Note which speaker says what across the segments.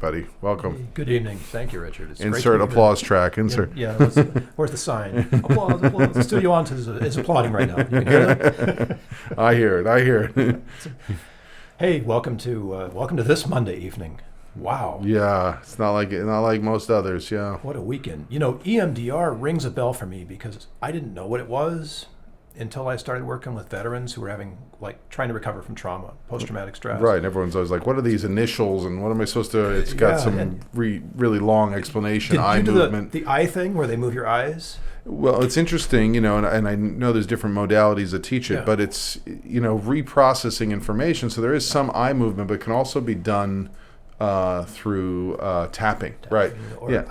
Speaker 1: Buddy, welcome.
Speaker 2: Good evening. Thank you, Richard. It's
Speaker 1: Insert applause track. Insert.
Speaker 2: Yeah, where's the sign? Applause, applause. The studio audience is applauding right now. You can hear that?
Speaker 1: I hear it.
Speaker 2: Hey, welcome to this Monday evening. Wow.
Speaker 1: Yeah, it's not like most others. Yeah.
Speaker 2: What a weekend. You know, EMDR rings a bell for me because I didn't know what it was until I started working with veterans who were trying to recover from trauma, post-traumatic stress.
Speaker 1: Right. And everyone's always like, what are these initials and what am I supposed to, it's got some really long explanation, eye movement.
Speaker 2: The eye thing where they move your eyes?
Speaker 1: Well, it's interesting, and I know there's different modalities that teach it, but it's, reprocessing information. So there is some eye movement, but it can also be done through tapping. Right.
Speaker 2: Or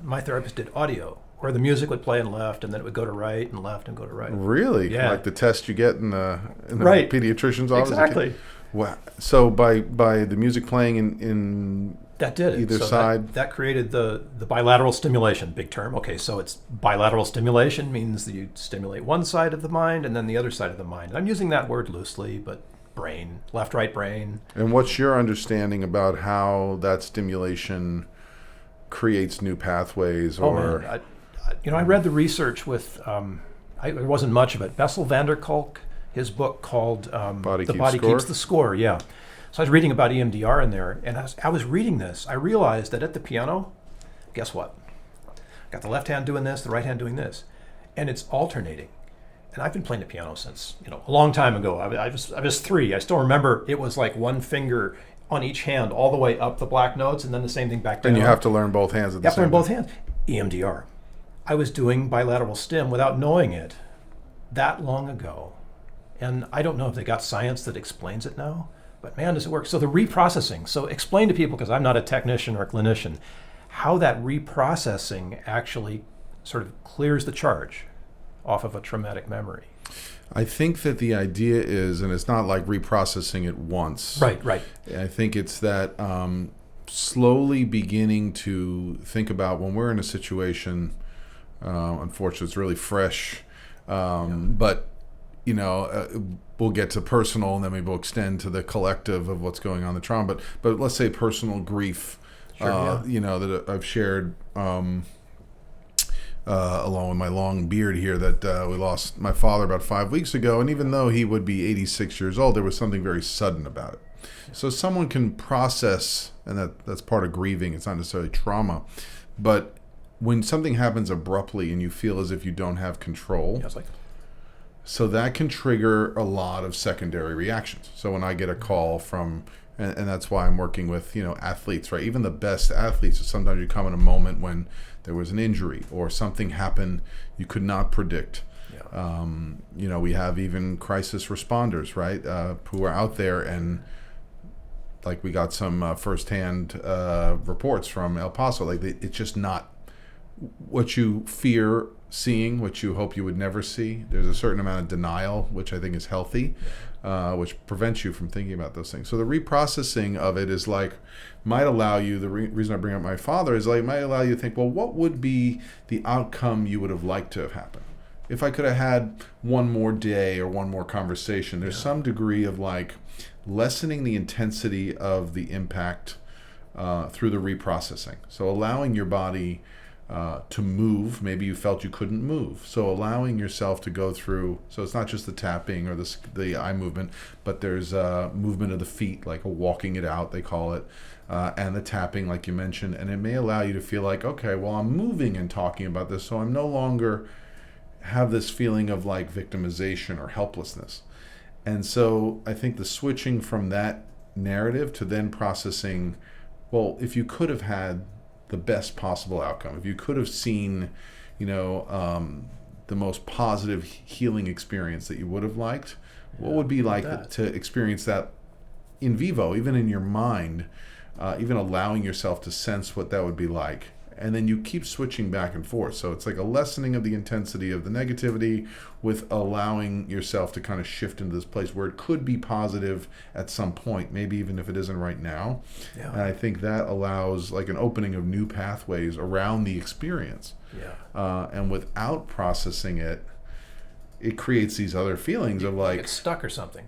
Speaker 2: my therapist did audio, where the music would play and left, and then it would go to right and left and go to right.
Speaker 1: Really?
Speaker 2: Yeah.
Speaker 1: Like the test you get in the
Speaker 2: right.
Speaker 1: pediatrician's office?
Speaker 2: Exactly.
Speaker 1: Wow. So by the music playing in
Speaker 2: that did it.
Speaker 1: Either
Speaker 2: so
Speaker 1: side?
Speaker 2: That created the bilateral stimulation, big term. Okay, so it's bilateral stimulation means that you stimulate one side of the mind and then the other side of the mind. I'm using that word loosely, but brain, left, right brain.
Speaker 1: And what's your understanding about how that stimulation creates new pathways?
Speaker 2: I read the research with, there wasn't much of it. Bessel van der Kolk, his book called The Body Keeps the Score, yeah. So I was reading about EMDR in there, and as I was reading this, I realized that at the piano, guess what? Got the left hand doing this, the right hand doing this, and it's alternating. And I've been playing the piano since, a long time ago. I was 3. I still remember it was like one finger on each hand all the way up the black notes, and then the same thing back down.
Speaker 1: And you have to learn both hands at the same time.
Speaker 2: You have to learn both hands. EMDR. I was doing bilateral stim without knowing it that long ago. And I don't know if they got science that explains it now, but man, does it work. So the reprocessing. So explain to people, because I'm not a technician or a clinician, how that reprocessing actually sort of clears the charge off of a traumatic memory.
Speaker 1: I think that the idea is, and it's not like reprocessing it once.
Speaker 2: Right.
Speaker 1: I think it's that slowly beginning to think about when we're in a situation, unfortunately it's really fresh, but we'll get to personal and then maybe we'll extend to the collective of what's going on in the trauma, but let's say personal grief, that I've shared along with my long beard here, that we lost my father about 5 weeks ago, and even though he would be 86 years old, there was something very sudden about it. So someone can process, and that's part of grieving, it's not necessarily trauma, but when something happens abruptly and you feel as if you don't have control, so that can trigger a lot of secondary reactions. So when I get a call from, and that's why I'm working with, athletes, right? Even the best athletes, sometimes you come in a moment when there was an injury or something happened you could not predict. Yeah. We have even crisis responders, right? Who are out there, and like we got some firsthand reports from El Paso. It's just not what you fear seeing, what you hope you would never see. There's a certain amount of denial, which I think is healthy, which prevents you from thinking about those things. So the reprocessing of it is might allow you, the reason I bring up my father is might allow you to think, well, what would be the outcome you would have liked to have happened? If I could have had one more day or one more conversation, there's some degree of lessening the intensity of the impact through the reprocessing. So allowing your body to move. Maybe you felt you couldn't move, so allowing yourself to go through. So it's not just the tapping or the eye movement, but there's movement of the feet, like a walking it out, they call it, and the tapping, like you mentioned, and it may allow you to feel like, okay, well, I'm moving and talking about this, so I'm no longer have this feeling of victimization or helplessness. And so I think the switching from that narrative to then processing, well, if you could have had the best possible outcome, if you could have seen, the most positive healing experience that you would have liked, what would be to experience that in vivo, even in your mind, even allowing yourself to sense what that would be like. And then you keep switching back and forth. So it's like a lessening of the intensity of the negativity with allowing yourself to kind of shift into this place where it could be positive at some point, maybe even if it isn't right now. Yeah. And I think that allows an opening of new pathways around the experience. Yeah. And without processing it, it creates these other feelings of
Speaker 2: get stuck or something.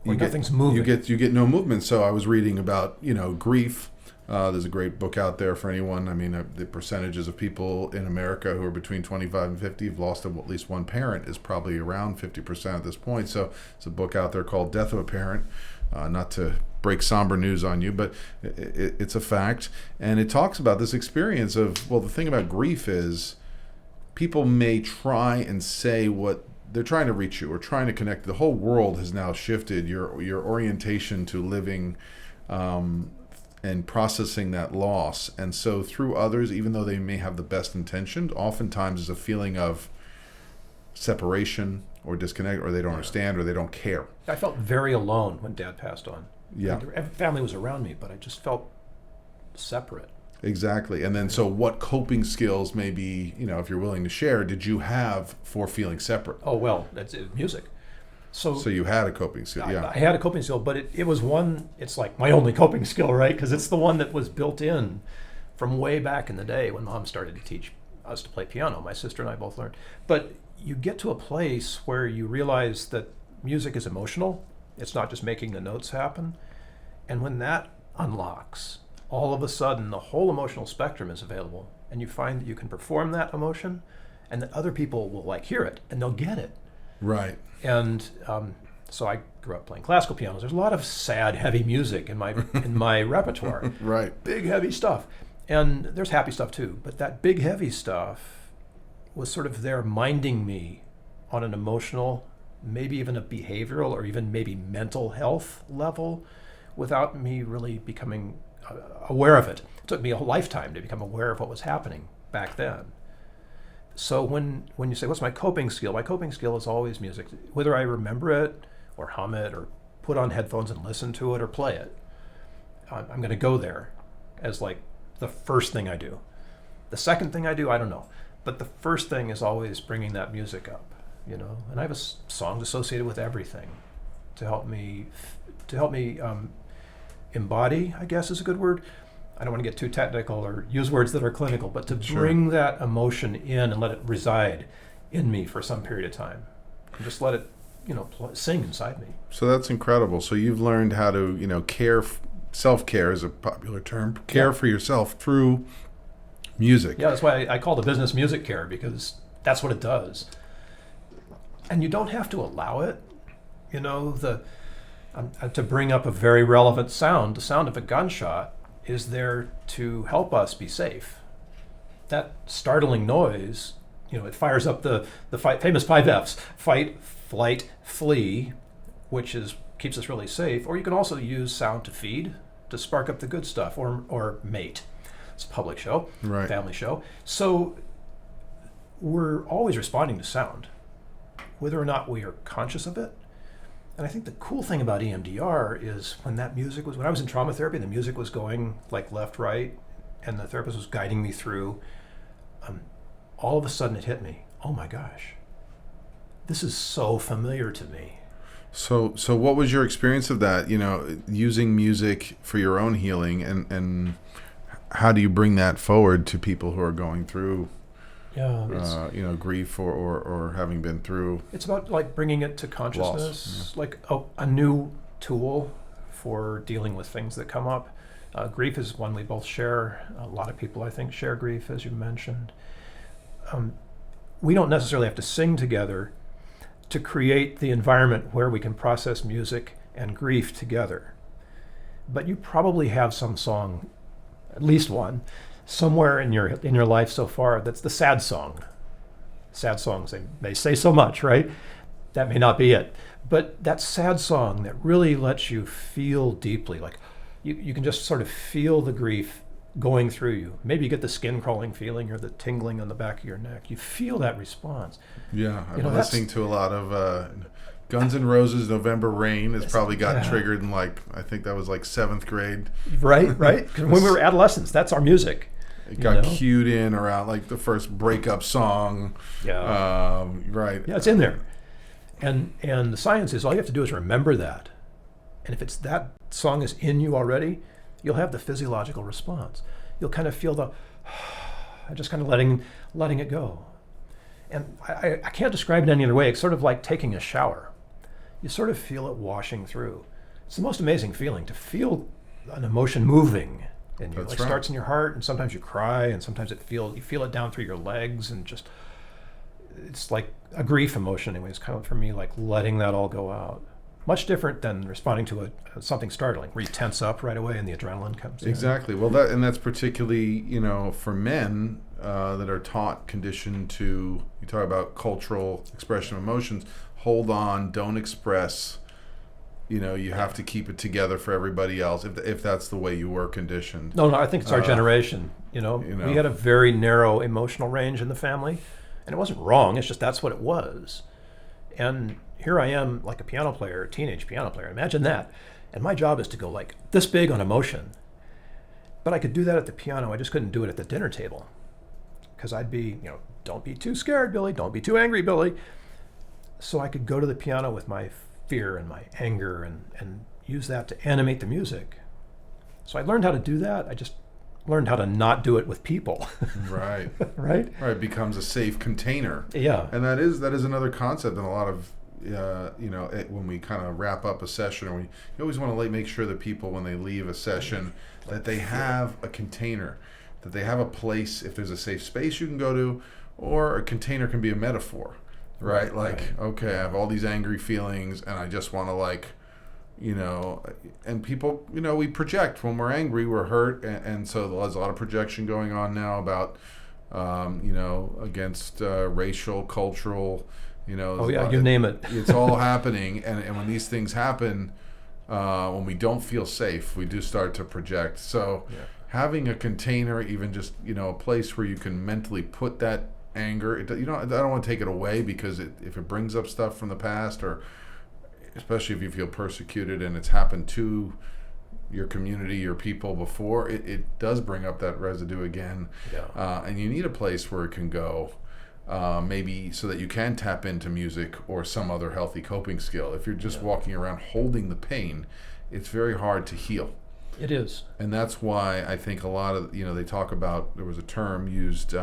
Speaker 2: Nothing's moving.
Speaker 1: You get no movement. So I was reading about, grief. There's a great book out there for anyone. I mean, the percentages of people in America who are between 25 and 50 have lost at least one parent is probably around 50% at this point. So it's a book out there called Death of a Parent. Not to break somber news on you, but it's a fact. And it talks about this experience of, well, the thing about grief is people may try and say what they're trying to reach you or trying to connect. The whole world has now shifted your orientation to living and processing that loss. And so through others, even though they may have the best intentions, oftentimes there's a feeling of separation or disconnect, or they don't understand, or they don't care.
Speaker 2: I felt very alone when Dad passed on.
Speaker 1: Yeah.
Speaker 2: Family was around me, but I just felt separate.
Speaker 1: Exactly. And then so what coping skills maybe, if you're willing to share, did you have for feeling separate?
Speaker 2: Oh, well, that's music. So
Speaker 1: you had a coping skill, yeah.
Speaker 2: I had a coping skill, but it was one, it's like my only coping skill, right? Because it's the one that was built in from way back in the day when Mom started to teach us to play piano. My sister and I both learned. But you get to a place where you realize that music is emotional. It's not just making the notes happen. And when that unlocks, all of a sudden the whole emotional spectrum is available, and you find that you can perform that emotion and that other people will hear it and they'll get it.
Speaker 1: Right.
Speaker 2: And so I grew up playing classical pianos. There's a lot of sad, heavy music in my repertoire.
Speaker 1: Right.
Speaker 2: Big, heavy stuff. And there's happy stuff too, but that big, heavy stuff was sort of there minding me on an emotional, maybe even a behavioral or even maybe mental health level without me really becoming aware of it. It took me a lifetime to become aware of what was happening back then. So when you say, what's my coping skill? My coping skill is always music. Whether I remember it or hum it or put on headphones and listen to it or play it, I'm going to go there as the first thing I do. The second thing I do, I don't know. But the first thing is always bringing that music up, And I have songs associated with everything to help me embody, I guess is a good word. I don't want to get too technical or use words that are clinical, but to bring that emotion in and let it reside in me for some period of time. And just let it, sing inside me.
Speaker 1: So that's incredible. So you've learned how to, care, self-care is a popular term, care for yourself through music.
Speaker 2: Yeah, that's why I call the business music care, because that's what it does. And you don't have to allow it, to bring up a very relevant sound. The sound of a gunshot is there to help us be safe. That startling noise, it fires up the famous 5 Fs: fight, flight, flee, which keeps us really safe. Or you can also use sound to feed, to spark up the good stuff, or mate. It's a public show,
Speaker 1: right.
Speaker 2: Family show. So we're always responding to sound, whether or not we are conscious of it. And I think the cool thing about EMDR is when I was in trauma therapy, the music was going left, right, and the therapist was guiding me through, all of a sudden it hit me. Oh my gosh, this is so familiar to me.
Speaker 1: So what was your experience of that, using music for your own healing, and how do you bring that forward to people who are going through grief or having been through?
Speaker 2: It's about bringing it to consciousness,
Speaker 1: loss.
Speaker 2: A new tool for dealing with things that come up. Grief is one we both share. A lot of people, I think, share grief, as you mentioned. We don't necessarily have to sing together to create the environment where we can process music and grief together. But you probably have some song, at least one, somewhere in your life so far that's the sad song. Sad songs, they say so much, right? That may not be it. But that sad song that really lets you feel deeply, you can just sort of feel the grief going through you. Maybe you get the skin crawling feeling or the tingling on the back of your neck. You feel that response.
Speaker 1: Yeah, I've been listening to a lot of Guns N' Roses' November Rain has probably got triggered in I think that was 7th grade.
Speaker 2: Right. When we were adolescents, that's our music.
Speaker 1: It got cued in around the first breakup song.
Speaker 2: Yeah.
Speaker 1: Right.
Speaker 2: Yeah, it's in there. And the science is all you have to do is remember that. And if it's that song is in you already, you'll have the physiological response. You'll kind of feel the just kind of letting it go. And I can't describe it any other way. It's sort of like taking a shower. You sort of feel it washing through. It's the most amazing feeling to feel an emotion moving And
Speaker 1: That's
Speaker 2: it
Speaker 1: right.
Speaker 2: starts in your heart, and sometimes you cry, and sometimes you feel it down through your legs, and just it's like a grief emotion. Anyway, it's kind of for me like letting that all go out. Much different than responding to something startling, where you tense up right away and the adrenaline comes in.
Speaker 1: Exactly. Well, that's particularly for men that are taught, conditioned to. You talk about cultural expression of emotions. Hold on, don't express. You have to keep it together for everybody else if that's the way you were conditioned.
Speaker 2: No, I think it's our generation. We had a very narrow emotional range in the family, and it wasn't wrong. It's just that's what it was. And here I am, like a piano player, a teenage piano player. Imagine that. And my job is to go like this big on emotion. But I could do that at the piano. I just couldn't do it at the dinner table, because I'd be, don't be too scared, Billy. Don't be too angry, Billy. So I could go to the piano with my fear and my anger and use that to animate the music. So I learned how to do that. I just learned how to not do it with people.
Speaker 1: Right.
Speaker 2: Right?
Speaker 1: Right. It becomes a safe container.
Speaker 2: Yeah.
Speaker 1: And that is another concept in a lot of, when we kind of wrap up a session, or you always want to make sure that people, when they leave a session, that they have a container, that they have a place, if there's a safe space you can go to, or a container can be a metaphor. Right? Okay, I have all these angry feelings, and I just want to and people, we project when we're angry, we're hurt, and so there's a lot of projection going on now about, against racial, cultural, you
Speaker 2: name it.
Speaker 1: It's all happening, and when these things happen, when we don't feel safe, we do start to project. So having a container, even just, a place where you can mentally put that anger, I don't want to take it away, because if it brings up stuff from the past, or especially if you feel persecuted and it's happened to your community, your people before, it does bring up that residue again. And you need a place where it can go, maybe so that you can tap into music or some other healthy coping skill. If you're just walking around holding the pain, it's very hard to heal.
Speaker 2: It is.
Speaker 1: And that's why I think a lot of, they talk about, there was a term used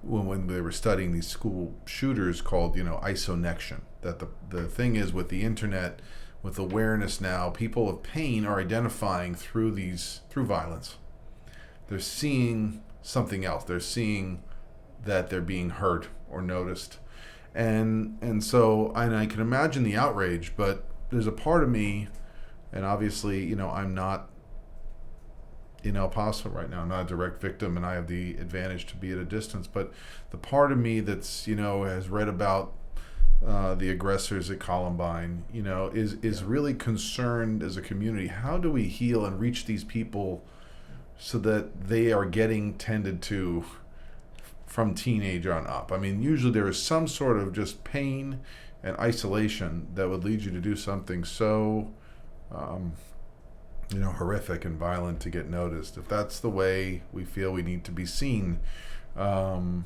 Speaker 1: when they were studying these school shooters called, isonection. That the thing is, with the internet, with awareness now, people of pain are identifying through violence. They're seeing something else. They're seeing that they're being hurt or noticed. And so I can imagine the outrage, but there's a part of me, and obviously, I'm not in El Paso right now. I'm not a direct victim, and I have the advantage to be at a distance. But the part of me that's, has read about the aggressors at Columbine, is really concerned as a community. How do we heal and reach these people so that they are getting tended to from teenage on up? I mean, usually there is some sort of just pain and isolation that would lead you to do something so horrific and violent to get noticed. If that's the way we feel we need to be seen, then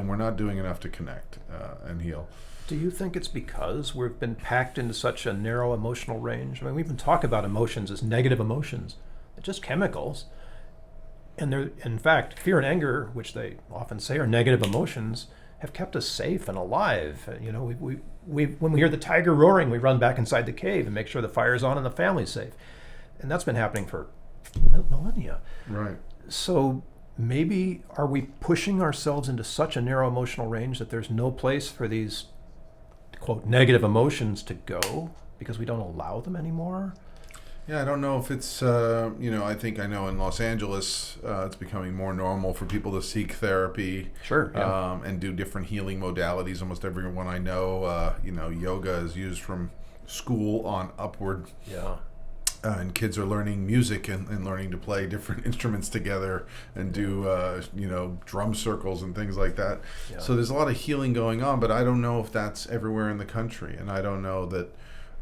Speaker 1: we're not doing enough to connect and heal.
Speaker 2: Do you think it's because we've been packed into such a narrow emotional range? I mean, we even talk about emotions as negative emotions. They're just chemicals. And they're, in fact, fear and anger, which they often say are negative emotions, have kept us safe and alive. We when we hear the tiger roaring, we run back inside the cave and make sure the fire's on and the family's safe. And that's been happening for millennia.
Speaker 1: Right.
Speaker 2: So maybe are we pushing ourselves into such a narrow emotional range that there's no place for these, quote, negative emotions to go because we don't allow them anymore?
Speaker 1: Yeah, I don't know if it's, I think I know in Los Angeles, it's becoming more normal for people to seek therapy.
Speaker 2: Sure. Yeah.
Speaker 1: And do different healing modalities. Almost everyone I know, yoga is used from school on upward.
Speaker 2: Yeah.
Speaker 1: And kids are learning music and learning to play different instruments together and do, drum circles and things like that. Yeah. So there's a lot of healing going on, but I don't know if that's everywhere in the country. And I don't know that,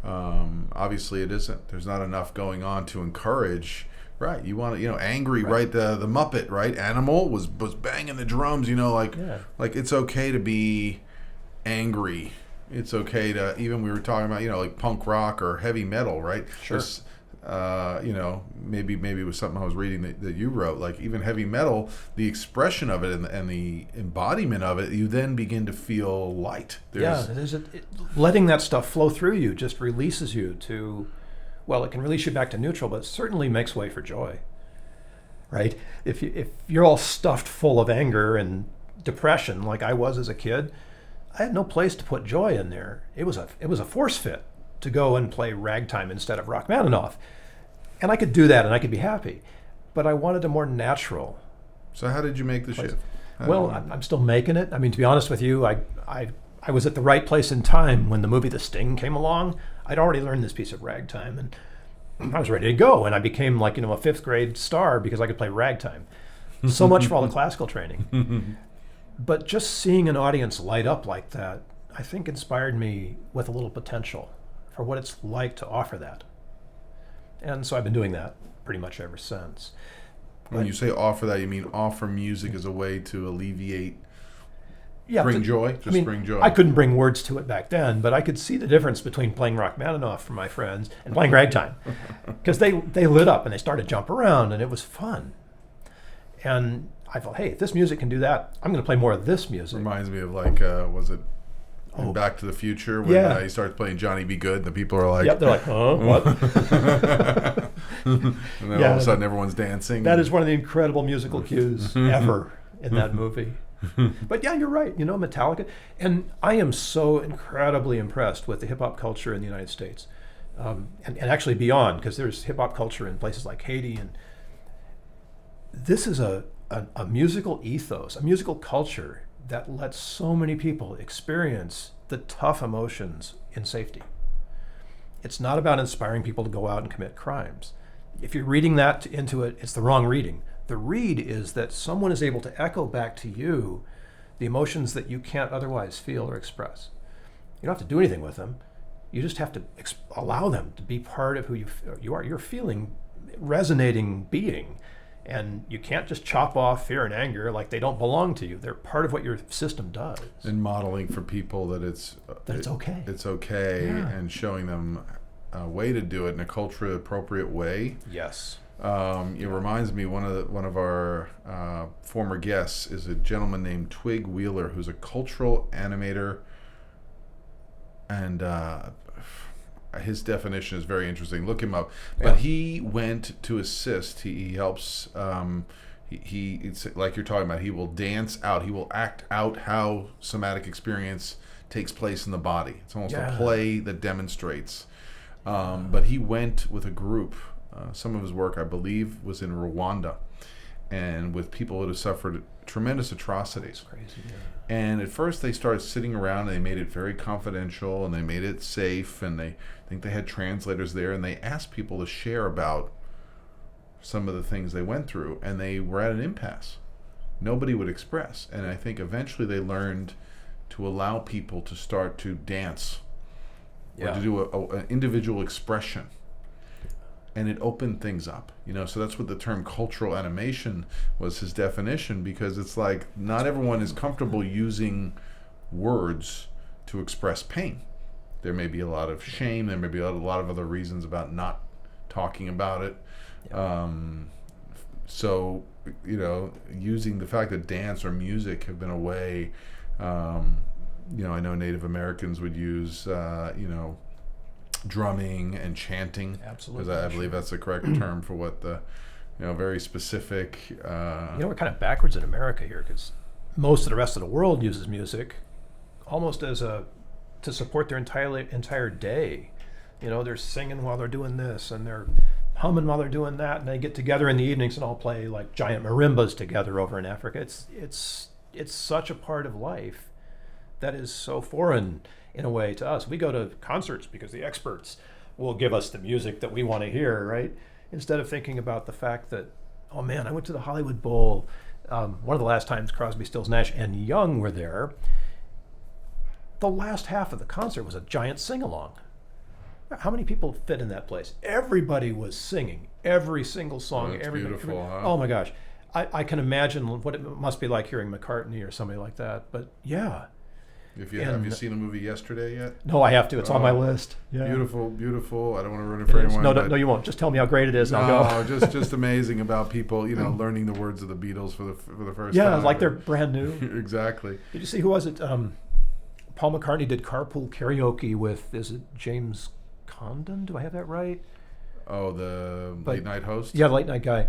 Speaker 1: obviously it isn't. There's not enough going on to encourage. Right. You want to, angry, right? The Muppet, right? Animal was banging the drums, like it's okay to be angry. It's okay to, even we were talking about, like punk rock or heavy metal, right?
Speaker 2: Sure.
Speaker 1: This, maybe it was something I was reading that you wrote, like even heavy metal, the expression of it and the embodiment of it, you then begin to feel light.
Speaker 2: Letting that stuff flow through you just releases you to, well, it can release you back to neutral, but it certainly makes way for joy. right? If you're all stuffed full of anger and depression like I was as a kid, I had no place to put joy in there. It was a force fit to go and play ragtime instead of Rachmaninoff. And I could do that and I could be happy. But I wanted a more natural.
Speaker 1: So how did you make the shift?
Speaker 2: Well, I'm still making it. I mean, to be honest with you, I was at the right place in time when the movie The Sting came along. I'd already learned this piece of ragtime and I was ready to go. And I became like, a fifth grade star because I could play ragtime. So much for all the classical training. But just seeing an audience light up like that, I think inspired me with a little potential for what it's like to offer that. And so I've been doing that pretty much ever since.
Speaker 1: When you say offer that, you mean offer music as a way to alleviate, bring joy? Bring joy.
Speaker 2: I couldn't bring words to it back then, but I could see the difference between playing Rachmaninoff for my friends and playing ragtime. Because they lit up and they started to jump around and it was fun. And I thought, hey, if this music can do that, I'm going to play more of this music.
Speaker 1: Reminds me of was it Back to the Future when he starts playing Johnny Be Good, the people are like,
Speaker 2: yep, they're like, huh, what?
Speaker 1: And then all of a sudden everyone's dancing.
Speaker 2: That is one of the incredible musical cues ever in that movie. But yeah, you're right. Metallica. And I am so incredibly impressed with the hip hop culture in the United States. And actually beyond, because there's hip hop culture in places like Haiti. And this is a musical ethos, a musical culture that lets so many people experience the tough emotions in safety. It's not about inspiring people to go out and commit crimes. If you're reading that into it, it's the wrong reading. The read is that someone is able to echo back to you the emotions that you can't otherwise feel or express. You don't have to do anything with them. You just have to allow them to be part of who you are. You're feeling, resonating being. And you can't just chop off fear and anger like they don't belong to you. They're part of what your system does.
Speaker 1: And modeling for people that it's
Speaker 2: okay.
Speaker 1: It's okay, and showing them a way to do it in a culturally appropriate way.
Speaker 2: Yes.
Speaker 1: It reminds me, one of our former guests is a gentleman named Twig Wheeler, who's a cultural animator, and his definition is very interesting. Look him up. But he went to assist. He helps. It's like you're talking about. He will dance out. He will act out how somatic experience takes place in the body. It's almost a play that demonstrates. But he went with a group. Some of his work, I believe, was in Rwanda, and with people who had suffered tremendous atrocities.
Speaker 2: Crazy. Yeah.
Speaker 1: And at first they started sitting around and they made it very confidential and they made it safe, and I think they had translators there, and they asked people to share about some of the things they went through, and they were at an impasse. Nobody would express. And I think eventually they learned to allow people to start to dance or to do an individual expression. And it opened things up, so that's what the term cultural animation was, his definition, because it's like not everyone is comfortable using words to express pain. There may be a lot of shame, there may be a lot of other reasons about not talking about it. So, using the fact that dance or music have been a way, I know Native Americans would use, drumming and chanting.
Speaker 2: Absolutely.
Speaker 1: Because I believe that's the correct term for what the, very specific.
Speaker 2: We're kind of backwards in America here, because most of the rest of the world uses music almost as to support their entire day. They're singing while they're doing this, and they're humming while they're doing that, and they get together in the evenings and all play like giant marimbas together over in Africa. It's such a part of life that is so foreign in a way to us. We go to concerts because the experts will give us the music that we want to hear, right? Instead of thinking about the fact that, oh man, I went to the Hollywood Bowl. One of the last times Crosby, Stills, Nash, and Young were there. The last half of the concert was a giant sing-along. How many people fit in that place? Everybody was singing every single song.
Speaker 1: That's beautiful, huh?
Speaker 2: Oh my gosh. I can imagine what it must be like hearing McCartney or somebody like that. But yeah.
Speaker 1: Have you seen the movie Yesterday yet?
Speaker 2: No, I have to. It's on my list. Yeah.
Speaker 1: Beautiful. I don't want to ruin it for anyone.
Speaker 2: No, you won't. Just tell me how great it is, and I'll go.
Speaker 1: just amazing about people, learning the words of the Beatles for the first time.
Speaker 2: Yeah, like they're brand new.
Speaker 1: Exactly.
Speaker 2: Did you see, who was it? Paul McCartney did Carpool Karaoke with, is it James Condon? Do I have that right?
Speaker 1: Oh, the late night host?
Speaker 2: Yeah, late night guy.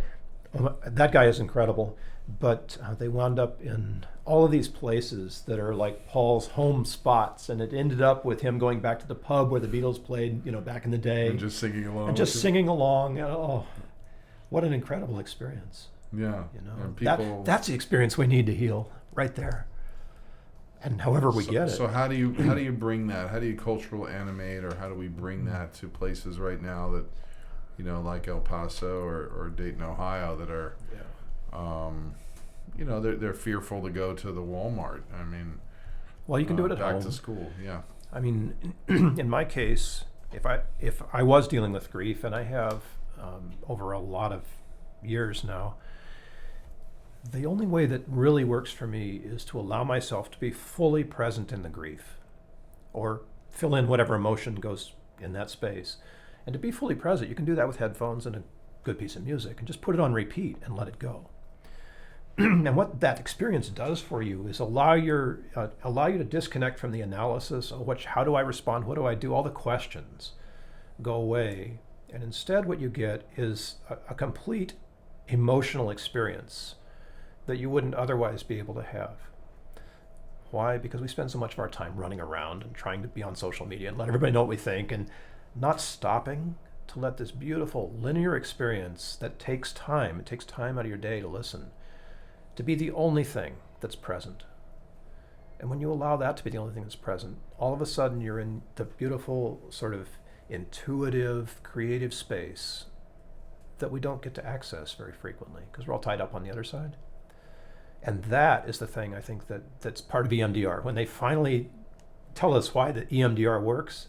Speaker 2: That guy is incredible, but they wound up in all of these places that are like Paul's home spots, and it ended up with him going back to the pub where the Beatles played, back in the day.
Speaker 1: And just singing along.
Speaker 2: Oh, what an incredible experience.
Speaker 1: Yeah. And people...
Speaker 2: that's the experience we need to heal right there. And however we get it.
Speaker 1: So how do you bring that? How do you cultural animate, or how do we bring that to places right now that, like El Paso or Dayton, Ohio, that are, they're fearful to go to the Walmart. I mean,
Speaker 2: well, you can do it at home.
Speaker 1: Back to school, yeah.
Speaker 2: I mean, in my case, if I was dealing with grief, and I have over a lot of years now, the only way that really works for me is to allow myself to be fully present in the grief, or fill in whatever emotion goes in that space. And to be fully present, you can do that with headphones and a good piece of music, and just put it on repeat and let it go. And what that experience does for you is allow you to disconnect from the analysis of how do I respond, what do I do, all the questions go away. And instead what you get is a complete emotional experience that you wouldn't otherwise be able to have. Why? Because we spend so much of our time running around and trying to be on social media and let everybody know what we think, and not stopping to let this beautiful linear experience that takes time, it takes time out of your day to listen, to be the only thing that's present. And when you allow that to be the only thing that's present, all of a sudden you're in the beautiful sort of intuitive, creative space that we don't get to access very frequently because we're all tied up on the other side. And that is the thing I think that's part of EMDR. When they finally tell us why the EMDR works,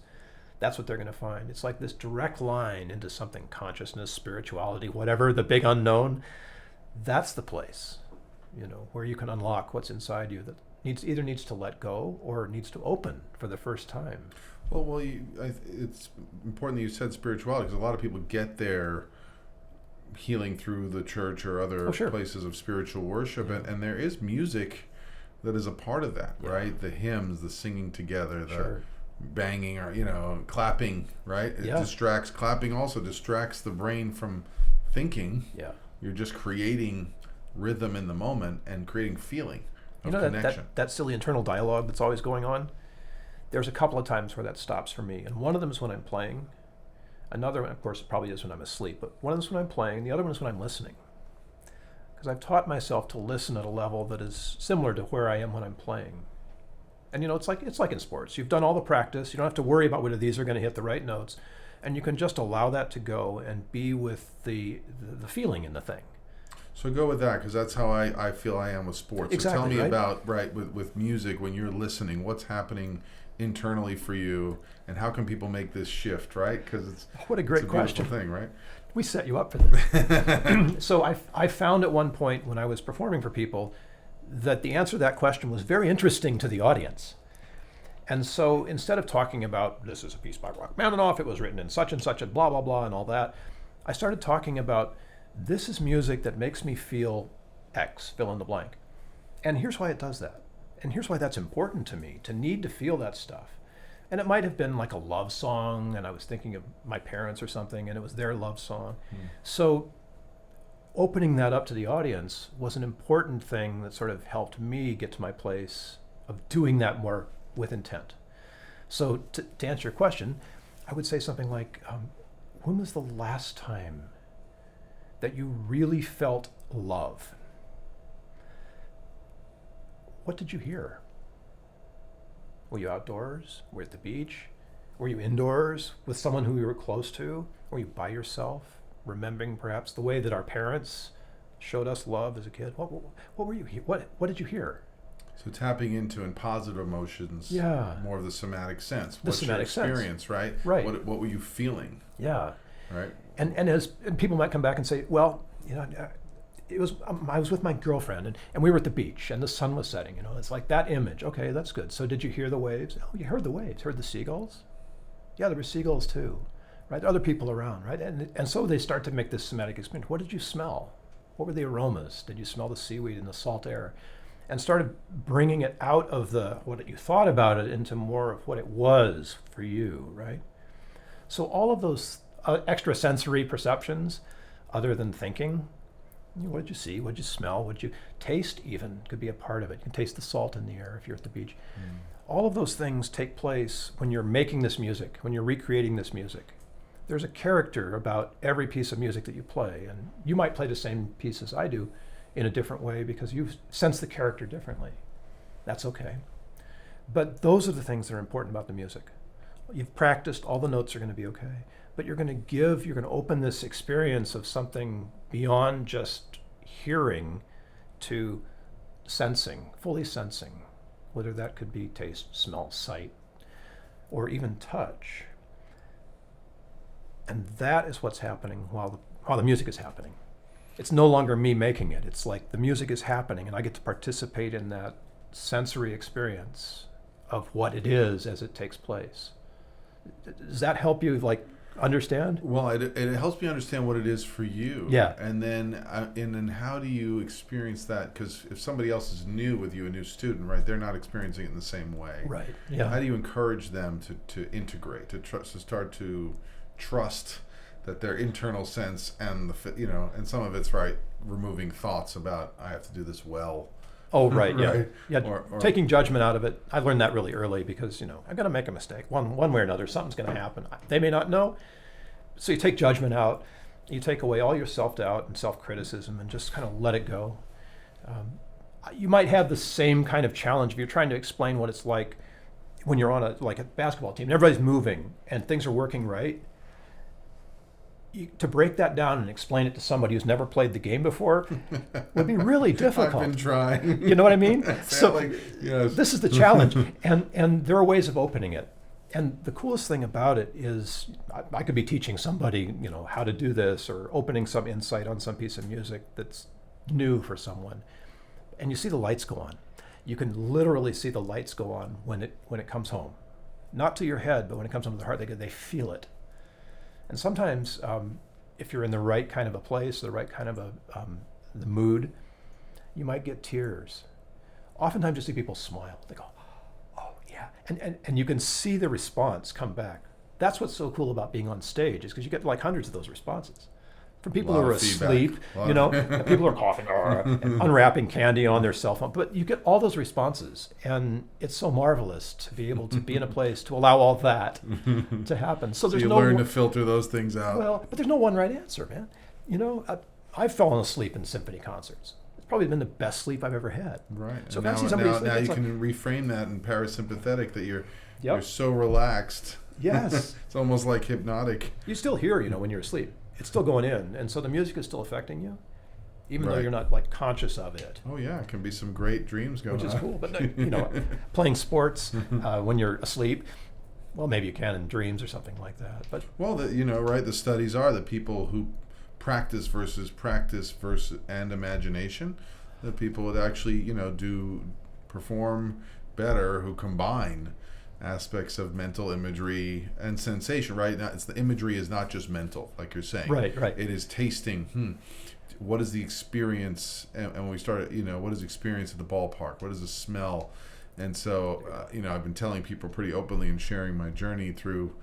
Speaker 2: that's what they're going to find. It's like this direct line into something, consciousness, spirituality, whatever, the big unknown. That's the place, where you can unlock what's inside you that either needs to let go or needs to open for the first time.
Speaker 1: Well, it's important that you said spirituality, because a lot of people get their healing through the church or other places of spiritual worship, and there is music that is a part of that, right? The hymns, the singing together, the banging, or clapping, right? It distracts. Clapping also distracts the brain from thinking. Yeah, you're just creating rhythm in the moment and creating feeling of connection.
Speaker 2: That silly internal dialogue that's always going on. There's a couple of times where that stops for me, and one of them is when I'm playing. Another one, of course, probably is when I'm asleep, but one of them is when I'm playing, the other one is when I'm listening. Because I've taught myself to listen at a level that is similar to where I am when I'm playing. And it's like in sports. You've done all the practice, you don't have to worry about whether these are going to hit the right notes, and you can just allow that to go and be with the feeling in the thing.
Speaker 1: So go with that, because that's how I feel I am with sports.
Speaker 2: Exactly,
Speaker 1: so tell me about, with music, when you're listening, what's happening internally for you, and how can people make this shift, right? Because it's
Speaker 2: what a great
Speaker 1: question thing, right?
Speaker 2: We set you up for this. So I found at one point when I was performing for people that the answer to that question was very interesting to the audience. And so instead of talking about this is a piece by Rachmaninoff, it was written in such and such and blah blah blah and all that, I started talking about this is music that makes me feel X, fill in the blank. And here's why it does that. And here's why that's important to me, to need to feel that stuff. And it might have been like a love song, and I was thinking of my parents or something, and it was their love song. So opening that up to the audience was an important thing that sort of helped me get to my place of doing that more with intent. So to answer your question, I would say something like, when was the last time that you really felt love? What did you hear? Were you outdoors? Were you at the beach? Were you indoors with someone who you were close to? Were you by yourself, remembering perhaps the way that our parents showed us love as a kid? What were you? What did you hear?
Speaker 1: So tapping into in positive emotions, more of the somatic sense.
Speaker 2: What's your
Speaker 1: experience, right?
Speaker 2: Right.
Speaker 1: What were you feeling?
Speaker 2: Yeah.
Speaker 1: Right.
Speaker 2: And people might come back and say, well, I was with my girlfriend and we were at the beach and the sun was setting. It's like that image. Okay, that's good. So did you hear the waves? Oh, you heard the waves. Heard the seagulls? Yeah, there were seagulls too, right? Other people around, right? And so they start to make this somatic experience. What did you smell? What were the aromas? Did you smell the seaweed and the salt air? And started bringing it out of what you thought about it into more of what it was for you, right? So all of those extrasensory perceptions, other than thinking, What did you see? What did you smell? What did you taste? Even could be a part of it. You can taste the salt in the air if you're at the beach. All of those things take place when you're making this music, when you're recreating this music. There's a character about every piece of music that you play, and you might play the same piece as I do in a different way because you sense the character differently. That's okay. But those are the things that are important about the music. You've practiced, all the notes are going to be okay, but you're going to open this experience of something beyond just hearing to sensing, fully sensing, whether that could be taste, smell, sight, or even touch. And that is what's happening while the music is happening. It's no longer me making it. It's like the music is happening and I get to participate in that sensory experience of what it is as it takes place. Does that help you understand?
Speaker 1: Well, it helps me understand what it is for you.
Speaker 2: Yeah.
Speaker 1: And then how do you experience that? Because if somebody else is new with you, a new student, right, they're not experiencing it in the same way.
Speaker 2: Right. Yeah.
Speaker 1: How do you encourage them to integrate, to start to trust that their internal sense and and some of it's right, removing thoughts about I have to do this well.
Speaker 2: Oh, right, yeah.
Speaker 1: Right?
Speaker 2: Yeah, or taking judgment out of it. I learned that really early because, I'm going to make a mistake. One way or another, something's going to happen. They may not know. So you take judgment out. You take away all your self-doubt and self-criticism and just kind of let it go. You might have the same kind of challenge if you're trying to explain what it's like when you're on a basketball team. Everybody's moving and things are working right. To break that down and explain it to somebody who's never played the game before would be really difficult.
Speaker 1: I've been trying.
Speaker 2: You know what I mean? So this is the challenge, and there are ways of opening it. And the coolest thing about it is I could be teaching somebody, how to do this or opening some insight on some piece of music that's new for someone, and you see the lights go on. You can literally see the lights go on when it comes home, not to your head, but when it comes home to the heart, they feel it. And sometimes, if you're in the right kind of a place, the right kind of the mood, you might get tears. Oftentimes you see people smile. They go, oh, yeah. And you can see the response come back. That's what's so cool about being on stage is because you get hundreds of those responses. From people who are asleep, and people are coughing and unwrapping candy on their cell phone. But you get all those responses, and it's so marvelous to be able to be in a place to allow all that to happen. So there's
Speaker 1: you learn to filter those things out.
Speaker 2: Well, but there's no one right answer, man. I've fallen asleep in symphony concerts. It's probably been the best sleep I've ever had.
Speaker 1: Right.
Speaker 2: So
Speaker 1: now you can reframe that in parasympathetic that you're so relaxed.
Speaker 2: Yes.
Speaker 1: It's almost like hypnotic.
Speaker 2: You still hear, when you're asleep. It's still going in, and so the music is still affecting you, even though you're not conscious of it.
Speaker 1: Oh yeah, it can be some great dreams going on.
Speaker 2: Which is cool, but playing sports when you're asleep, well, maybe you can in dreams or something like that. But
Speaker 1: the studies are that people who practice and imagination, that people would actually do perform better who combine aspects of mental imagery and sensation, right? Now, the imagery is not just mental, like you're saying.
Speaker 2: Right.
Speaker 1: It is tasting. What is the experience? And when we started, what is the experience at the ballpark? What is the smell? And so, I've been telling people pretty openly and sharing my journey through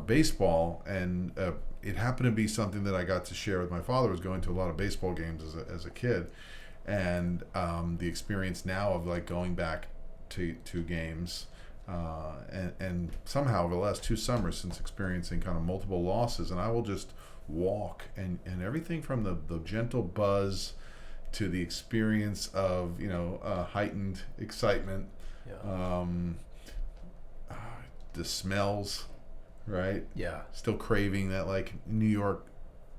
Speaker 1: baseball, and it happened to be something that I got to share with my father. I was going to a lot of baseball games as a kid, and the experience now of going back to games. And somehow over the last 2 summers since experiencing kind of multiple losses, and I will just walk and everything from the gentle buzz to the experience of heightened excitement, the smells, right?
Speaker 2: Yeah.
Speaker 1: Still craving that New York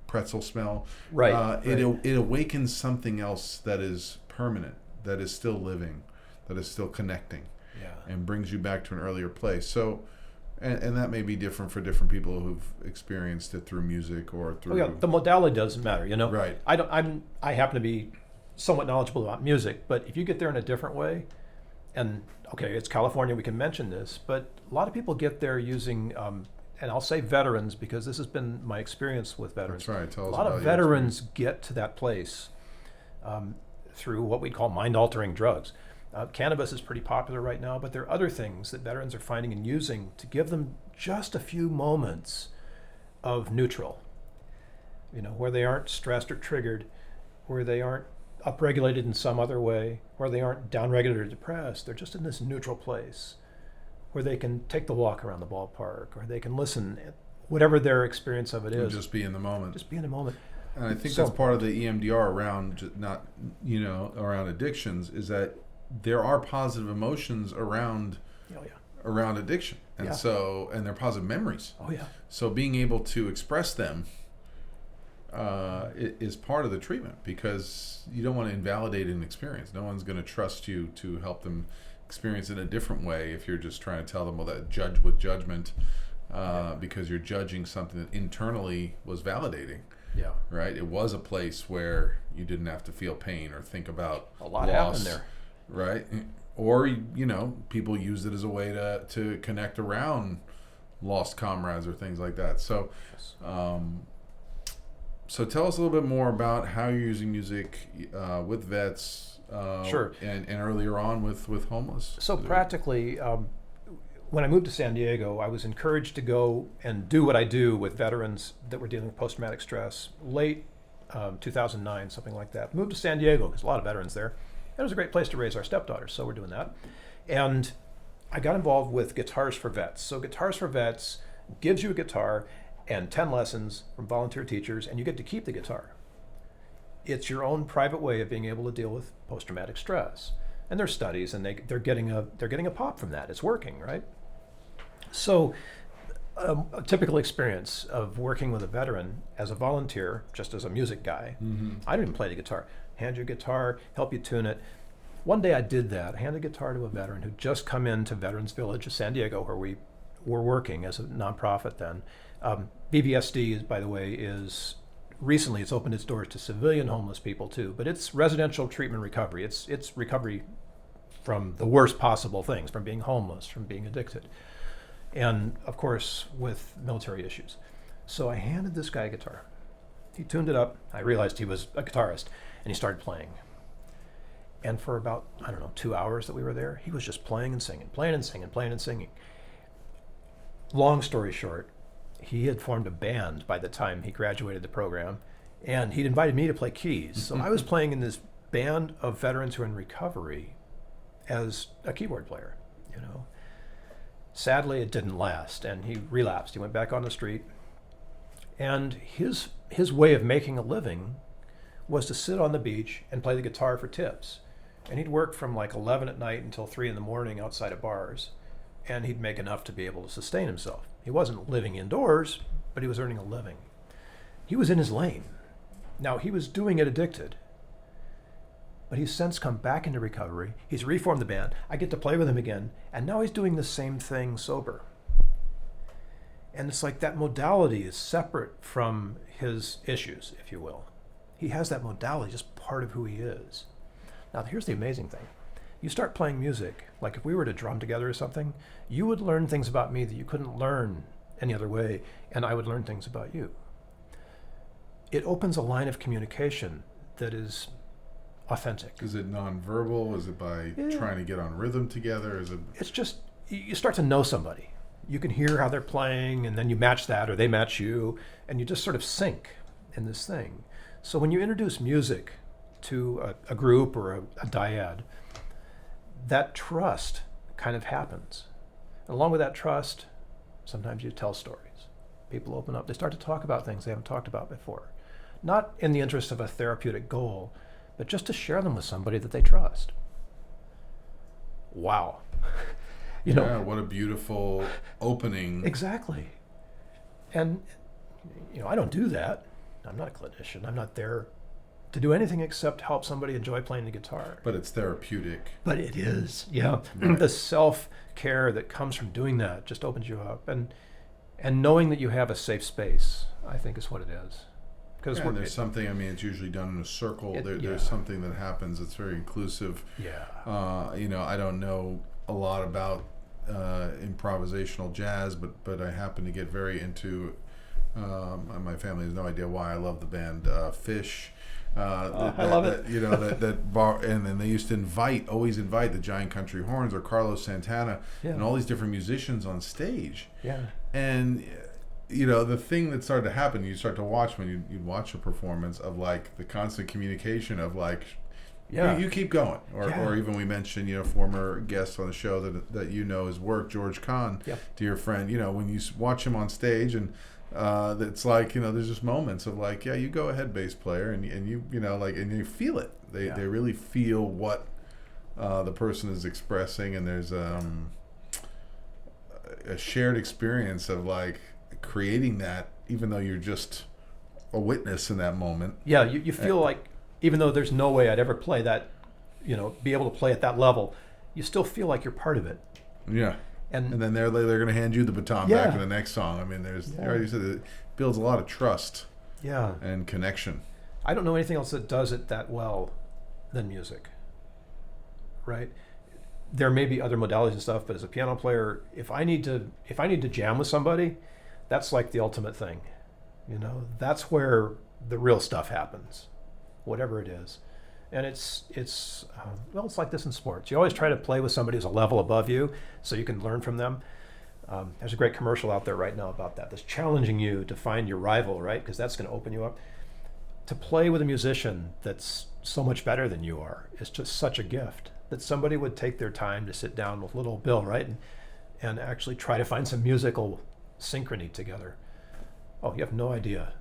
Speaker 1: pretzel smell.
Speaker 2: Right.
Speaker 1: It awakens something else that is permanent, that is still living, that is still connecting.
Speaker 2: Yeah.
Speaker 1: And brings you back to an earlier place. So, and that may be different for different people who've experienced it through music or through.
Speaker 2: Oh, yeah, the modality doesn't matter,
Speaker 1: Right.
Speaker 2: I happen to be somewhat knowledgeable about music, but if you get there in a different way, and okay, it's California, we can mention this, but a lot of people get there using, and I'll say veterans because this has been my experience with veterans.
Speaker 1: That's right. Tell us
Speaker 2: a lot of veterans get to that place through what we call mind-altering drugs. Cannabis is pretty popular right now, but there are other things that veterans are finding and using to give them just a few moments of neutral, where they aren't stressed or triggered, where they aren't upregulated in some other way, where they aren't downregulated or depressed. They're just in this neutral place where they can take the walk around the ballpark, or they can listen, whatever their experience of it is.
Speaker 1: Just be in the moment.
Speaker 2: Just be in the moment.
Speaker 1: And I think that's part of the EMDR around around addictions, is that there are positive emotions around around addiction, and and they're positive memories.
Speaker 2: Oh yeah.
Speaker 1: So being able to express them is part of the treatment, because you don't want to invalidate an experience. No one's going to trust you to help them experience it in a different way if you're just trying to tell them, well, that judge with judgment, because you're judging something that internally was validating.
Speaker 2: Yeah.
Speaker 1: Right? It was a place where you didn't have to feel pain or think about
Speaker 2: a lot
Speaker 1: loss,
Speaker 2: happened there.
Speaker 1: Right? Or, people used it as a way to connect around lost comrades or things like that. So, so tell us a little bit more about how you're using music with vets.
Speaker 2: Sure.
Speaker 1: And earlier on with homeless.
Speaker 2: So practically, when I moved to San Diego, I was encouraged to go and do what I do with veterans that were dealing with post-traumatic stress. Late 2009, something like that. Moved to San Diego, there's a lot of veterans there. It was a great place to raise our stepdaughters, so we're doing that. And I got involved with Guitars for Vets. So Guitars for Vets gives you a guitar and 10 lessons from volunteer teachers, and you get to keep the guitar. It's your own private way of being able to deal with post-traumatic stress. And there's studies, and they're getting a pop from that. It's working, right? So a typical experience of working with a veteran as a volunteer, just as a music guy. Mm-hmm. I didn't even play the guitar. Hand you a guitar, help you tune it. One day I did that. I handed a guitar to a veteran who'd just come into Veterans Village of San Diego, where we were working as a nonprofit then. BVSD, by the way, it's opened its doors to civilian homeless people too, but it's residential treatment recovery. It's recovery from the worst possible things, from being homeless, from being addicted, and of course with military issues. So I handed this guy a guitar. He tuned it up. I realized he was a guitarist, and he started playing. And for about, 2 hours that we were there, he was just playing and singing, playing and singing, playing and singing. Long story short, he had formed a band by the time he graduated the program, and he'd invited me to play keys. So I was playing in this band of veterans who are in recovery as a keyboard player, Sadly, it didn't last, and he relapsed. He went back on the street, and his way of making a living was to sit on the beach and play the guitar for tips. And he'd work from like 11 at night until 3 in the morning outside of bars, and he'd make enough to be able to sustain himself. He wasn't living indoors, but he was earning a living. He was in his lane. Now, he was doing it addicted, but he's since come back into recovery. He's reformed the band. I get to play with him again, and now he's doing the same thing sober. And it's like that modality is separate from his issues, if you will. He has that modality, just part of who he is. Now, here's the amazing thing. You start playing music, like if we were to drum together or something, you would learn things about me that you couldn't learn any other way, and I would learn things about you. It opens a line of communication that is authentic.
Speaker 1: Is it nonverbal? Is it by trying to get on rhythm together? Is it?
Speaker 2: It's just, you start to know somebody. You can hear how they're playing, and then you match that, or they match you, and you just sort of sync in this thing. So when you introduce music to a group or a dyad, that trust kind of happens. And along with that trust, sometimes you tell stories. People open up. They start to talk about things they haven't talked about before. Not in the interest of a therapeutic goal, but just to share them with somebody that they trust. Wow.
Speaker 1: What a beautiful opening.
Speaker 2: Exactly. And, I don't do that. I'm not a clinician. I'm not there to do anything except help somebody enjoy playing the guitar.
Speaker 1: But it's therapeutic.
Speaker 2: But it is, yeah.
Speaker 1: Right.
Speaker 2: The self-care that comes from doing that just opens you up. And knowing that you have a safe space, I think, is what it is.
Speaker 1: Because there's something, it's usually done in a circle. There's something that happens that's very inclusive.
Speaker 2: Yeah.
Speaker 1: I don't know a lot about improvisational jazz, but I happen to get very into, my family has no idea why I love the band Fish.
Speaker 2: I love it.
Speaker 1: That bar, and then they used to always invite the Giant Country Horns or Carlos Santana and all these different musicians on stage.
Speaker 2: Yeah.
Speaker 1: And the thing that started to happen, you start to watch when you'd watch a performance of like the constant communication of like, you keep going, or even we mentioned, former guest on the show that his work, George Kahn, dear friend, when you watch him on stage and it's like, there's just moments of like, you go ahead, bass player, and you and you feel it. They really feel what the person is expressing, and there's a shared experience of like creating that, even though you're just a witness in that moment.
Speaker 2: Yeah, you feel like, even though there's no way I'd ever play that, be able to play at that level, you still feel like you're part of it.
Speaker 1: Yeah. And then they're going to hand you the baton back in the next song. I mean, already said it builds a lot of trust.
Speaker 2: Yeah.
Speaker 1: And connection.
Speaker 2: I don't know anything else that does it that well than music. Right? There may be other modalities and stuff, but as a piano player, if I need to jam with somebody, that's like the ultimate thing. That's where the real stuff happens, whatever it is. And it's like this in sports. You always try to play with somebody who's a level above you so you can learn from them. There's a great commercial out there right now about that, that's challenging you to find your rival, right? Because that's going to open you up. To play with a musician that's so much better than you are is just such a gift, that somebody would take their time to sit down with little Bill, right? And actually try to find some musical synchrony together. Oh, you have no idea.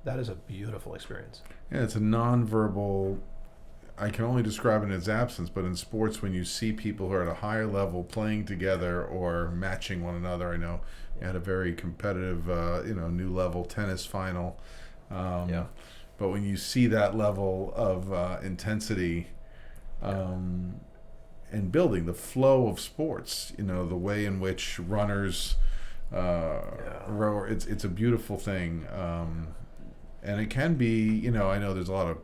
Speaker 2: That is a beautiful experience.
Speaker 1: Yeah, it's a nonverbal, I can only describe it in its absence, but in sports, when you see people who are at a higher level playing together or matching one another, I know you had a very competitive, new level tennis final. But when you see that level of intensity and building the flow of sports, the way in which runners row, it's a beautiful thing. And it can be, I know there's a lot of,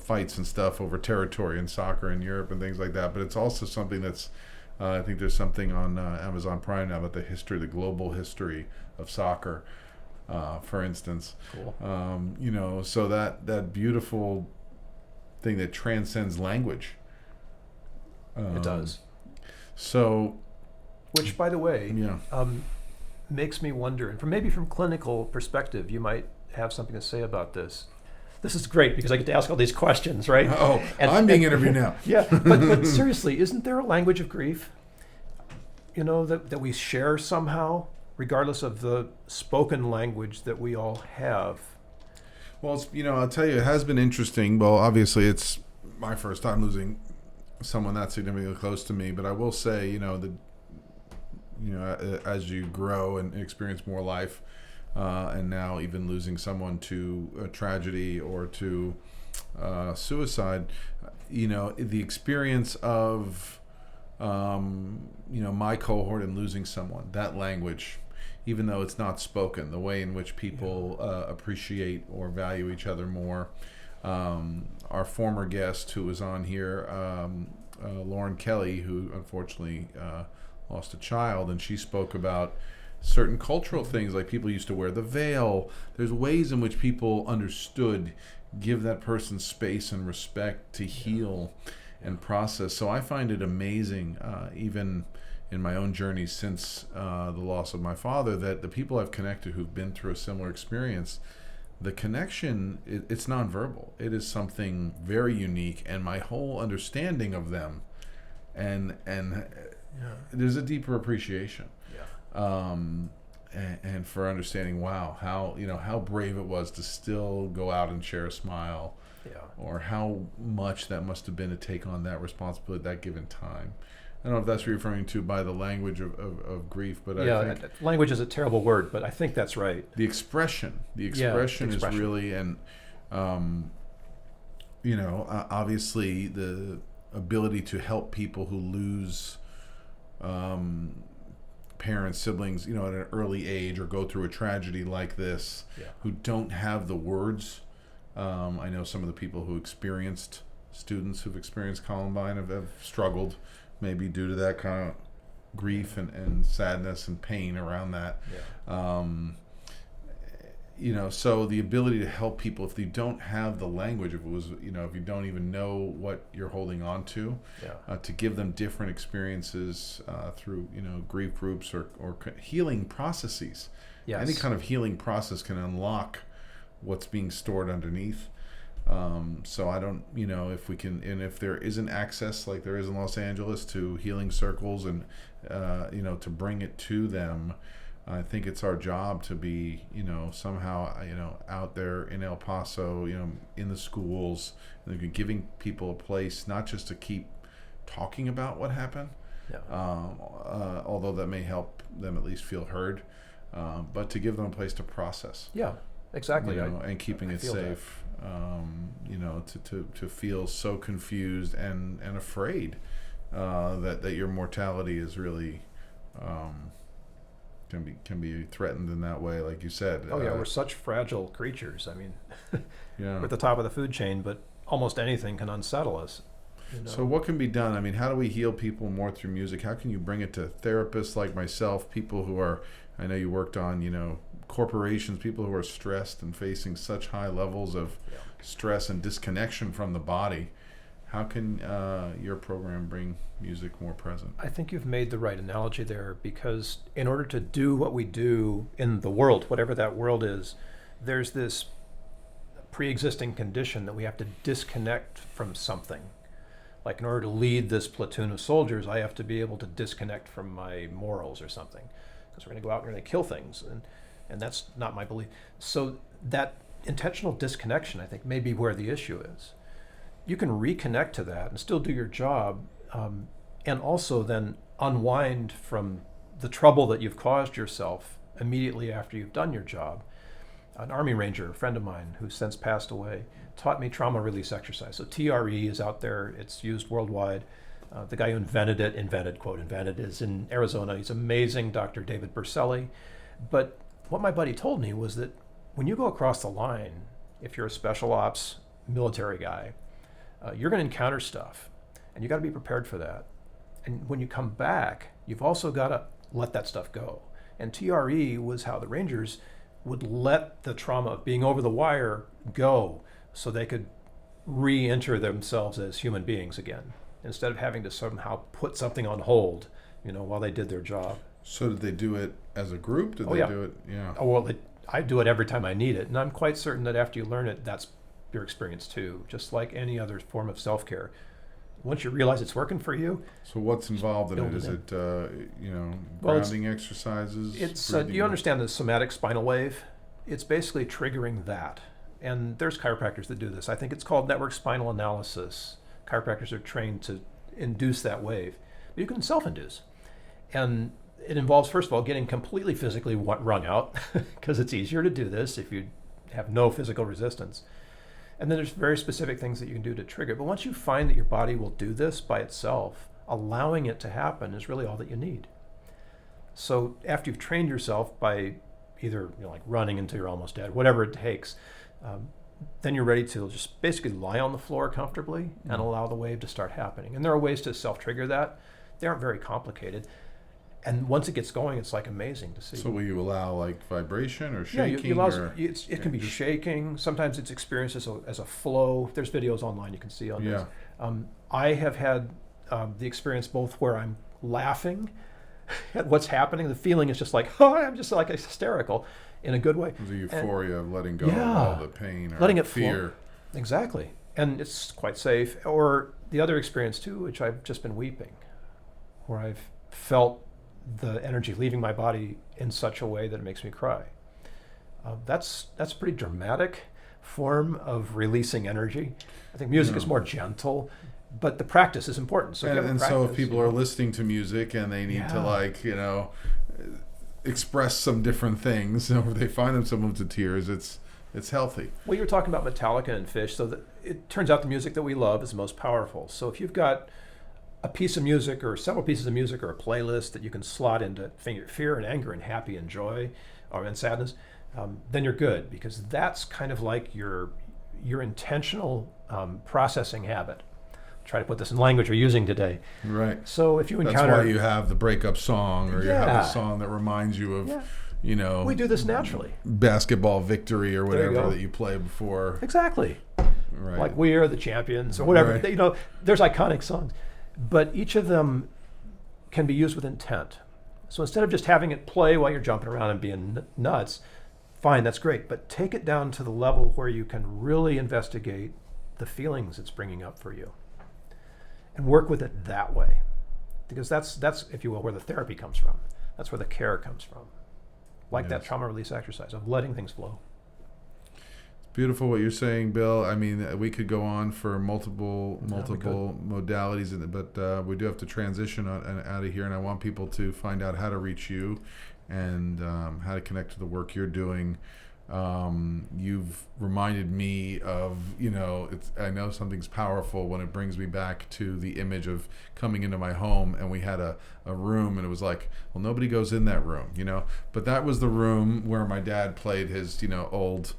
Speaker 1: fights and stuff over territory in soccer in Europe and things like that, but it's also something that's, I think there's something on Amazon Prime now about the global history of soccer, for instance.
Speaker 2: Cool.
Speaker 1: So that beautiful thing that transcends language.
Speaker 2: It does.
Speaker 1: So,
Speaker 2: which, by the way, makes me wonder, and from clinical perspective, you might have something to say about this. This is great because I get to ask all these questions, right?
Speaker 1: Oh, I'm being interviewed now.
Speaker 2: Yeah, but seriously, isn't there a language of grief? That we share somehow, regardless of the spoken language that we all have.
Speaker 1: Well, I'll tell you, it has been interesting. Well, obviously, it's my first time losing someone that significantly close to me, but I will say, as you grow and experience more life, and now even losing someone to a tragedy or to suicide, the experience of, my cohort and losing someone, that language, even though it's not spoken, the way in which people appreciate or value each other more. Our former guest who was on here, Lauren Kelly, who unfortunately lost a child, and she spoke about certain cultural things, like people used to wear the veil. There's ways in which people understood, give that person space and respect to heal and process. So I find it amazing, even in my own journey since the loss of my father, that the people I've connected who've been through a similar experience, the connection, it's nonverbal. It is something very unique, and my whole understanding of them, and there's a deeper appreciation. And for understanding, wow, how brave it was to still go out and share a smile, or how much that must have been to take on that responsibility at that given time. I don't know if that's what you're referring to by the language of grief, but I think
Speaker 2: language is a terrible word, but I think that's right.
Speaker 1: The expression is really, and obviously the ability to help people who lose parents, siblings, at an early age, or go through a tragedy like this, who don't have the words. I know some of the people students who've experienced Columbine have struggled, maybe due to that kind of grief and sadness and pain around that. so the ability to help people if you don't have the language, if it was, if you don't even know what you're holding on to, to give them different experiences through, grief groups or healing processes. Yes. Any kind of healing process can unlock what's being stored underneath. So I don't, if we can, and if there isn't access like there is in Los Angeles to healing circles and, to bring it to them, I think it's our job to be, somehow, out there in El Paso, in the schools, giving people a place, not just to keep talking about what happened, although that may help them at least feel heard, but to give them a place to process.
Speaker 2: Yeah, exactly.
Speaker 1: And keeping it safe, to feel so confused and afraid that your mortality is really can be threatened in that way, like you said.
Speaker 2: We're such fragile creatures. I mean, we're at the top of the food chain, but almost anything can unsettle us.
Speaker 1: So what can be done? I mean, how do we heal people more through music? How can you bring it to therapists like myself, people who are, I know you worked on, corporations, people who are stressed and facing such high levels of stress and disconnection from the body. How can your program bring music more present?
Speaker 2: I think you've made the right analogy there, because in order to do what we do in the world, whatever that world is, there's this pre-existing condition that we have to disconnect from something. Like in order to lead this platoon of soldiers, I have to be able to disconnect from my morals or something, because we're going to go out and we're going to kill things, and that's not my belief. So that intentional disconnection, I think, may be where the issue is. You can reconnect to that and still do your job, and also then unwind from the trouble that you've caused yourself immediately after you've done your job. An Army Ranger, a friend of mine who's since passed away, taught me trauma release exercise. So TRE is out there, it's used worldwide. The guy who invented, is in Arizona. He's amazing, Dr. David Berselli. But what my buddy told me was that when you go across the line, if you're a special ops military guy, you're going to encounter stuff, and you got to be prepared for that. And when you come back, you've also got to let that stuff go. And TRE was how the Rangers would let the trauma of being over the wire go, so they could re-enter themselves as human beings again, instead of having to somehow put something on hold, while they did their job.
Speaker 1: So did they do it as a group? Did they do it? Yeah.
Speaker 2: Oh, well, I do it every time I need it, and I'm quite certain that after you learn it, that's your experience too, just like any other form of self-care. Once you realize it's working for you.
Speaker 1: So what's involved in it? Is it, grounding exercises?
Speaker 2: It's you understand the somatic spinal wave? It's basically triggering that. And there's chiropractors that do this. I think it's called network spinal analysis. Chiropractors are trained to induce that wave. But you can self-induce. And it involves, first of all, getting completely physically wrung out, because it's easier to do this if you have no physical resistance. And then there's very specific things that you can do to trigger it. But once you find that your body will do this by itself, allowing it to happen is really all that you need. So after you've trained yourself by either like running until you're almost dead, whatever it takes, then you're ready to just basically lie on the floor comfortably and allow the wave to start happening. And there are ways to self-trigger that. They aren't very complicated. And once it gets going, it's like amazing to see.
Speaker 1: So will you allow like vibration or shaking?
Speaker 2: Yeah, you allow, it can be shaking. Sometimes it's experienced as a flow. There's videos online you can see on this. I have had the experience both where I'm laughing at what's happening. The feeling is just like, I'm just like hysterical in a good way.
Speaker 1: The euphoria of letting go of all the pain or
Speaker 2: letting it
Speaker 1: fear.
Speaker 2: Flow. Exactly. And it's quite safe. Or the other experience too, which I've just been weeping, where I've felt the energy leaving my body in such a way that it makes me cry. That's a pretty dramatic form of releasing energy. I think music is more gentle, but the practice is important. So
Speaker 1: so if people are listening to music and they need to express some different things, or they find themselves to tears, it's healthy.
Speaker 2: Well, you were talking about Metallica and Fish, so that it turns out the music that we love is the most powerful. So if you've got a piece of music or several pieces of music or a playlist that you can slot into fear and anger and happy and joy and sadness, then you're good, because that's kind of like your intentional processing habit. Try to put this in language we're using today.
Speaker 1: Right.
Speaker 2: So if you encounter...
Speaker 1: That's why you have the breakup song, or you have a song that reminds you of
Speaker 2: we do this naturally.
Speaker 1: Basketball victory or whatever that you play before.
Speaker 2: Exactly.
Speaker 1: Right.
Speaker 2: Like We Are the Champions or whatever.
Speaker 1: Right.
Speaker 2: There's iconic songs. But each of them can be used with intent. So instead of just having it play while you're jumping around and being nuts, fine, that's great. But take it down to the level where you can really investigate the feelings it's bringing up for you and work with it that way. Because that's, if you will, where the therapy comes from. That's where the care comes from. Like that trauma release exercise of letting things flow.
Speaker 1: It's beautiful what you're saying, Bill. I mean, we could go on for multiple modalities, but we do have to transition out of here, and I want people to find out how to reach you and how to connect to the work you're doing. You've reminded me of, I know something's powerful when it brings me back to the image of coming into my home, and we had a room, and it was like, well, nobody goes in that room, but that was the room where my dad played his, old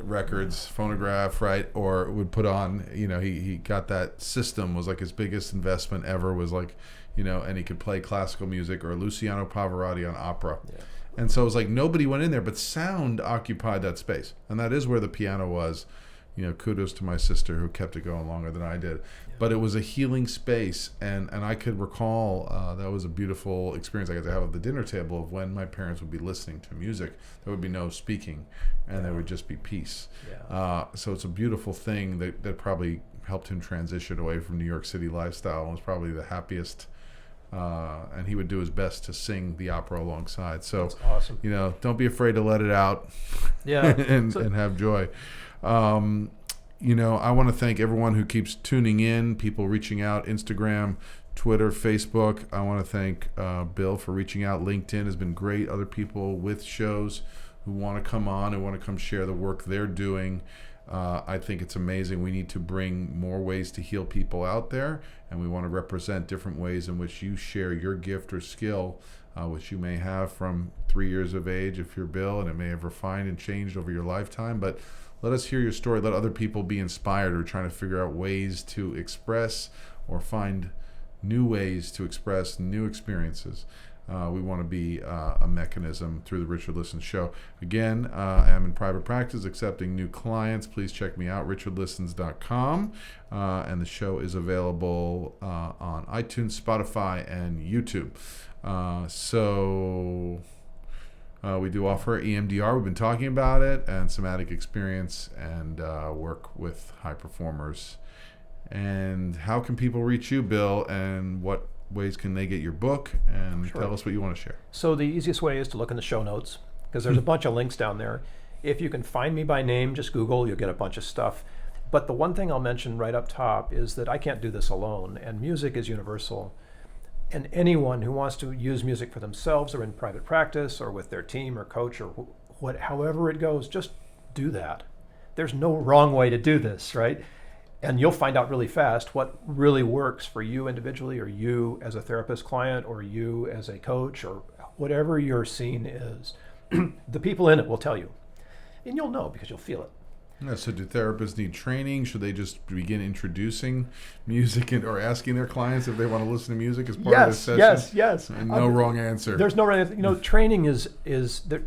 Speaker 1: records, phonograph, right? Or would put on, he got that system, was like his biggest investment ever, was like, and he could play classical music or Luciano Pavarotti on opera. Yeah. And so it was like nobody went in there, but sound occupied that space. And that is where the piano was. Kudos to my sister who kept it going longer than I did. Yeah. But it was a healing space. And I could recall that was a beautiful experience I got to have at the dinner table of when my parents would be listening to music. There would be no speaking, and there would just be peace. Yeah. So it's a beautiful thing that probably helped him transition away from New York City lifestyle and was probably the happiest. And he would do his best to sing the opera alongside. So,
Speaker 2: that's awesome.
Speaker 1: Don't be afraid to let it out.
Speaker 2: Yeah,
Speaker 1: and have joy. I want to thank everyone who keeps tuning in, people reaching out, Instagram, Twitter, Facebook. I want to thank Bill for reaching out. LinkedIn has been great. Other people with shows who want to come on and want to come share the work they're doing. I think it's amazing. We need to bring more ways to heal people out there, and we want to represent different ways in which you share your gift or skill, which you may have from 3 years of age if you're Bill, and it may have refined and changed over your lifetime. But let us hear your story. Let other people be inspired or trying to figure out ways to express or find new ways to express new experiences. We want to be a mechanism through the Richard Listens Show. Again, I am in private practice accepting new clients. Please check me out, richardlistens.com. And the show is available on iTunes, Spotify, and YouTube. We do offer EMDR. We've been talking about it, and somatic experience, and work with high performers. And how can people reach you, Bill, and what ways can they get your book, and tell us what you want to share?
Speaker 2: So the easiest way is to look in the show notes, because there's a bunch of links down there. If you can find me by name, just Google, you'll get a bunch of stuff. But the one thing I'll mention right up top is that I can't do this alone, and music is universal. And anyone who wants to use music for themselves or in private practice or with their team or coach or however it goes, just do that. There's no wrong way to do this, right? And you'll find out really fast what really works for you individually, or you as a therapist client, or you as a coach, or whatever your scene is. The people in it will tell you. And you'll know because you'll feel it.
Speaker 1: Yeah, so do therapists need training? Should they just begin introducing music or asking their clients if they want to listen to music as part of this session?
Speaker 2: Yes.
Speaker 1: And no wrong answer.
Speaker 2: There's no wrong answer. Training is there.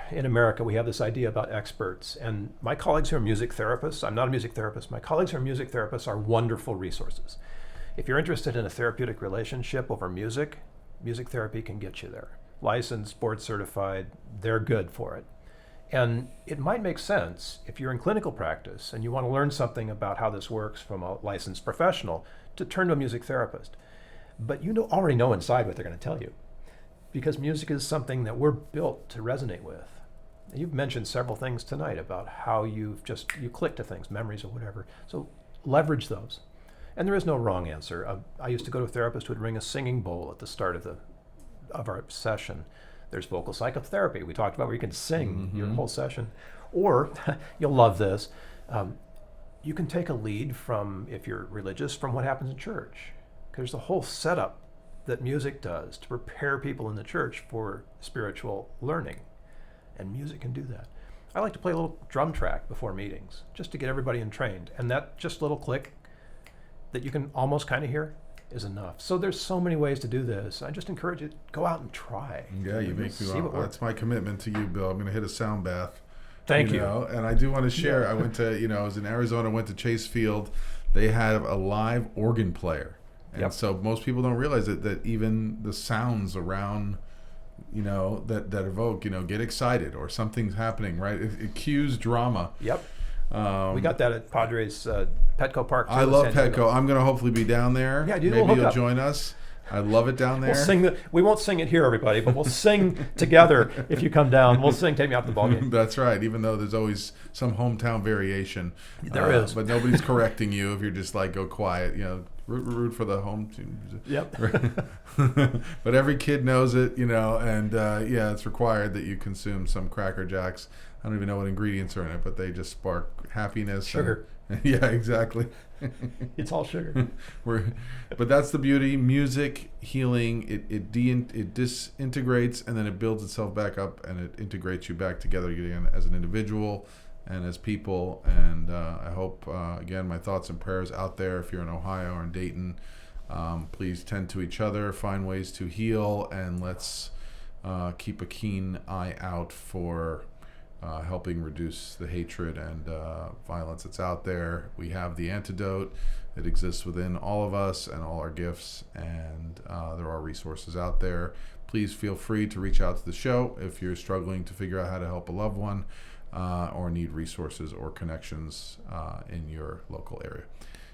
Speaker 2: In America, we have this idea about experts, and my colleagues who are music therapists, I'm not a music therapist, my colleagues who are music therapists are wonderful resources. If you're interested in a therapeutic relationship over music therapy can get you there. Licensed, board certified, they're good for it. And it might make sense if you're in clinical practice and you want to learn something about how this works from a licensed professional to turn to a music therapist. But already know inside what they're going to tell you, because music is something that we're built to resonate with. You've mentioned several things tonight about how you click to things, memories or whatever. So leverage those. And there is no wrong answer. I used to go to a therapist who would ring a singing bowl at the start of our session. There's vocal psychotherapy. We talked about where you can sing your whole session. Or, you'll love this, you can take a lead from, if you're religious, from what happens in church. There's a whole setup that music does to prepare people in the church for spiritual learning. And music can do that. I like to play a little drum track before meetings, just to get everybody trained. And that just little click that you can almost kind of hear, is enough. So there's so many ways to do this. I just encourage you to go out and try.
Speaker 1: Yeah, you make me want. That's my commitment to you, Bill. I'm going to hit a sound bath.
Speaker 2: Thank you.
Speaker 1: And I do want to share. I went to, I was in Arizona. Went to Chase Field. They have a live organ player, and so most people don't realize that even the sounds around, that evoke, get excited or something's happening, right? It cues drama.
Speaker 2: Yep. We got that at Padres Petco Park.
Speaker 1: I love Petco. I'm going to hopefully be down there.
Speaker 2: Yeah,
Speaker 1: maybe you'll join us. I love it down there.
Speaker 2: We'll sing we won't sing it here, everybody, but we'll sing together if you come down. We'll sing "Take Me Out to the Ball Game."
Speaker 1: That's right. Even though there's always some hometown variation,
Speaker 2: there is.
Speaker 1: But nobody's correcting you if you're just like go quiet. Root for the home team.
Speaker 2: Yep.
Speaker 1: But every kid knows it, and it's required that you consume some Cracker Jacks. I don't even know what ingredients are in it, but they just spark happiness.
Speaker 2: Sugar.
Speaker 1: Yeah, exactly.
Speaker 2: It's all sugar.
Speaker 1: But that's the beauty. Music, healing, it disintegrates and then it builds itself back up and it integrates you back together again as an individual and as people. And I hope, again, my thoughts and prayers out there. If you're in Ohio or in Dayton, please tend to each other, find ways to heal, and let's keep a keen eye out for helping reduce the hatred and violence that's out there. We have the antidote. It exists within all of us and all our gifts, and there are resources out there. Please feel free to reach out to the show if you're struggling to figure out how to help a loved one or need resources or connections in your local area.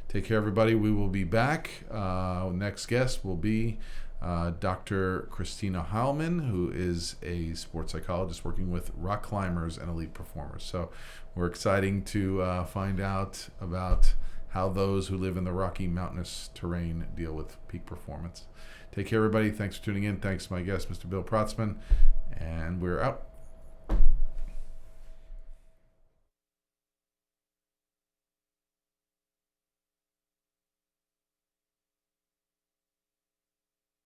Speaker 1: Take care, everybody. We will be back. Next guest will be Dr. Christina Heilman, who is a sports psychologist working with rock climbers and elite performers. So we're exciting to find out about how those who live in the rocky mountainous terrain deal with peak performance. Take care, everybody. Thanks for tuning in. Thanks to my guest, Mr. Bill Protzmann, and we're out.